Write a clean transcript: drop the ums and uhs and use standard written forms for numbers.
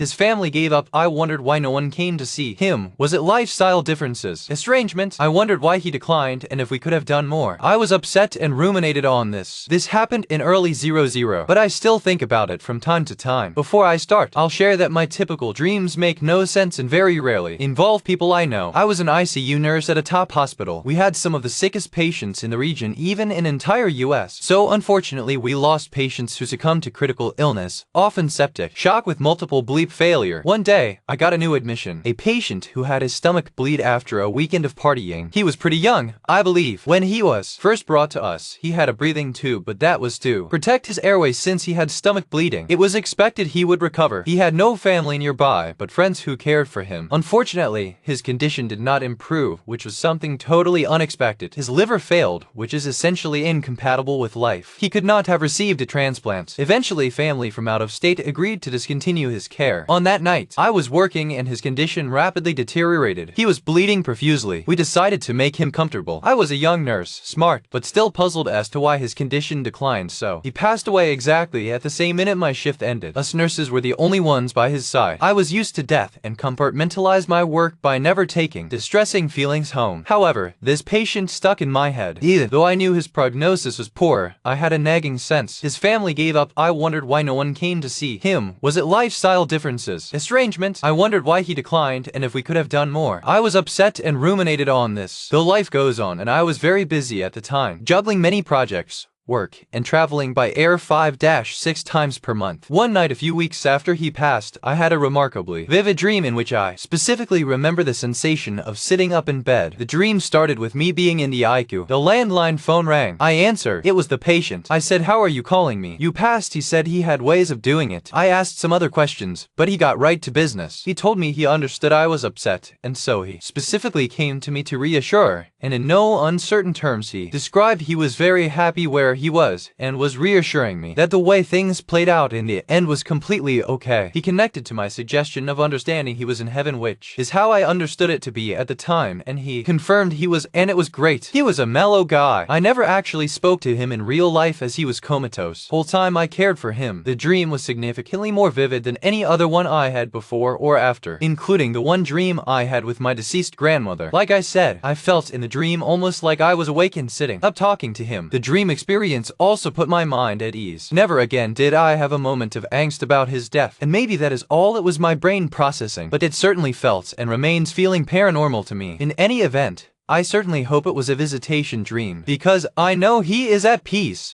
His family gave up. I wondered why no one came to see him. Was it lifestyle differences? Estrangement? I wondered why he declined and if we could have done more. I was upset and ruminated on this. This happened in early 00, but I still think about it from time to time. Before I start, I'll share that my typical dreams make no sense and very rarely involve people I know. I was an ICU nurse at a top hospital. We had some of the sickest patients in the region, even in entire US. So unfortunately, we lost patients who succumbed to critical illness, often septic shock with multiple bleep failure. One day, I got a new admission. A patient who had his stomach bleed after a weekend of partying. He was pretty young, I believe. When he was first brought to us, he had a breathing tube, but that was to protect his airways since he had stomach bleeding. It was expected he would recover. He had no family nearby, but friends who cared for him. Unfortunately, his condition did not improve, which was something totally unexpected. His liver failed, which is essentially incompatible with life. He could not have received a transplant. Eventually, family from out of state agreed to discontinue his care. On that night, I was working and his condition rapidly deteriorated. He was bleeding profusely. We decided to make him comfortable. I was a young nurse, smart, but still puzzled as to why his condition declined so. He passed away exactly at the same minute my shift ended. Us nurses were the only ones by his side. I was used to death and compartmentalized my work by never taking distressing feelings home. However, this patient stuck in my head. Even though I knew his prognosis was poor, I had a nagging sense. His family gave up. I wondered why no one came to see him. Was it lifestyle differences? Estrangement? I wondered why he declined and if we could have done more. I was upset and ruminated on this. Though life goes on and I was very busy at the time, juggling many projects, work, and traveling by air 5-6 times per month. One night a few weeks after he passed, I had a remarkably vivid dream in which I specifically remember the sensation of sitting up in bed. The dream started with me being in the ICU. The landline phone rang. I answered. It was the patient. I said, "How are you calling me?" "You passed." He said he had ways of doing it. I asked some other questions, but he got right to business. He told me he understood I was upset, and so he specifically came to me to reassure, and in no uncertain terms he described he was very happy where he was, and was reassuring me that the way things played out in the end was completely okay. He connected to my suggestion of understanding he was in heaven, which is how I understood it to be at the time, and he confirmed he was, and it was great. He was a mellow guy. I never actually spoke to him in real life as he was comatose. Whole time I cared for him. The dream was significantly more vivid than any other one I had before or after, including the one dream I had with my deceased grandmother. Like I said, I felt in the dream almost like I was awake and sitting up talking to him. The dream experience also put my mind at ease. Never again did I have a moment of angst about his death, and maybe that is all it was my brain processing, but it certainly felt and remains feeling paranormal to me. In any event, I certainly hope it was a visitation dream, because I know he is at peace.